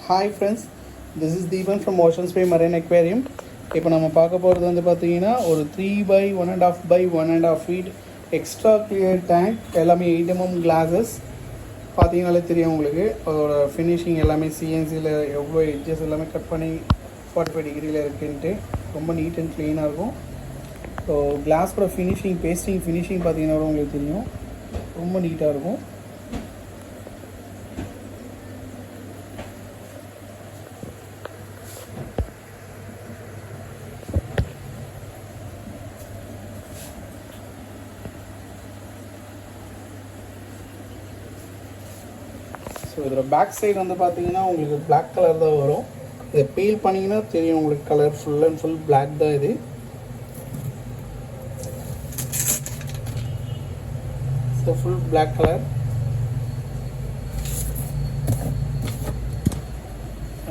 Hi friends, this is Deepan from Ocean Spray Marine Aquarium. இப்போ நம்ம பார்க்க போகிறது வந்து பார்த்தீங்கன்னா ஒரு 3x1.5x1.5 feet extra clear tank, எல்லாமே 8mm கிளாஸஸ். பார்த்தீங்கனாலே தெரியும் உங்களுக்கு அதோட ஃபினிஷிங் எல்லாமே சிஎன்சியில் எவ்வளோ எட்ஜஸ் எல்லாமே கட் பண்ணி 45 டிகிரியில் இருக்குன்ட்டு ரொம்ப நீட் அண்ட் க்ளீனாக இருக்கும். ஸோ கிளாஸோட ஃபினிஷிங், பேஸ்டிங் ஃபினிஷிங் பார்த்தீங்கன்னா உங்களுக்கு தெரியும் ரொம்ப நீட்டாக இருக்கும். ஸோ இதில் பேக் சைடு வந்து பார்த்தீங்கன்னா உங்களுக்கு பிளாக் கலர் தான் வரும். இதை பீல் பண்ணிங்கன்னா தெரியும் உங்களுக்கு colourful and full black தான் இது. So full black colour.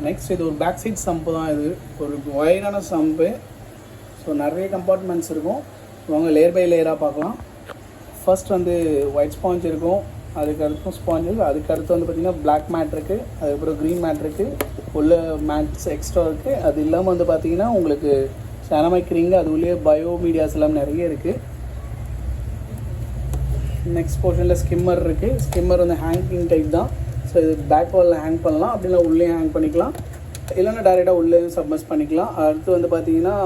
Next இது ஒரு பேக் சைட் சம்பு தான். இது ஒரு ஒயரான சம்பு. ஸோ நிறைய கம்பார்ட்மெண்ட்ஸ் இருக்கும். வாங்க லேயர் பை லேயராக பார்க்கலாம். ஃபர்ஸ்ட் வந்து ஒயிட் ஸ்பாஞ்ச் இருக்கும், அதுக்கடுத்து ஸ்பாஞ்சஸ், அதுக்கடுத்து வந்து பார்த்திங்கன்னா பிளாக் மேட் இருக்குது, அதுக்கப்புறம் க்ரீன் மேட் இருக்குது, உள்ள மேட்ஸ் எக்ஸ்ட்ரா இருக்குது. அது இல்லாமல் வந்து பார்த்திங்கன்னா உங்களுக்கு செரமிக் ரிங், அது உள்ளே பயோ மீடியாஸ் எல்லாம் நிறைய இருக்குது. நெக்ஸ்ட் போர்ஷனில் ஸ்கிம்மர் இருக்குது. ஸ்கிம்மர் வந்து ஹேங்கிங் டைப் தான். ஸோ இது பேக் வாலில் ஹேங் பண்ணலாம், அப்படின்னா உள்ளே ஹேங் பண்ணிக்கலாம், இல்லைன்னா டைரெக்டாக உள்ளே சப்மர்ஸ் பண்ணிக்கலாம். அடுத்து வந்து பார்த்திங்கன்னா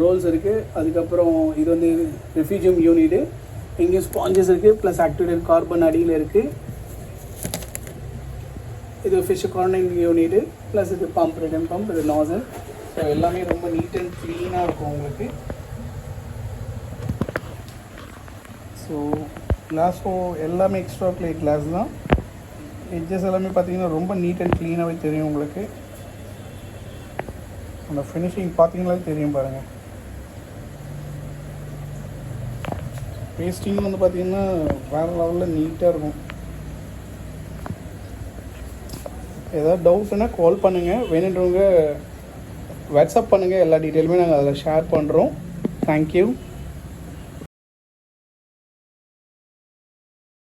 ரோல்ஸ் இருக்குது. அதுக்கப்புறம் இது வந்து ரெஃப்யூஜியம் யூனிட்டு, இங்கேயும் ஸ்பாஞ்சஸ் இருக்குது, ப்ளஸ் ஆக்டிவேட்டட் கார்பன் அடியில் இருக்குது. இது ஃபிஷ் கார்னிங் யூனிட்டு, ப்ளஸ் இது பம்ப், ரிட்டன் பம்ப், இது நாசல். ஸோ எல்லாமே ரொம்ப நீட் அண்ட் க்ளீனாக இருக்கும் உங்களுக்கு. ஸோ கிளாஸோ எல்லாமே எக்ஸ்ட்ரா பிளேட் கிளாஸ் தான். எட்ஜஸ் எல்லாமே பார்த்தீங்கன்னா ரொம்ப நீட் அண்ட் க்ளீனாகவே தெரியும் உங்களுக்கு. அந்த ஃபினிஷிங் பார்த்தீங்கனாலே தெரியும் பாருங்கள். பேஸ்டிங் வந்து பார்த்திங்கன்னா வேறு லெவலில் நீட்டாக இருக்கும். ஏதாவது டவுட்னா கால் பண்ணுங்கள், வேணுன்றவங்க வாட்ஸ்அப் பண்ணுங்கள், எல்லா டீட்டெயிலுமே நாங்கள் அதில் ஷேர் பண்ணுறோம். தேங்க்யூ.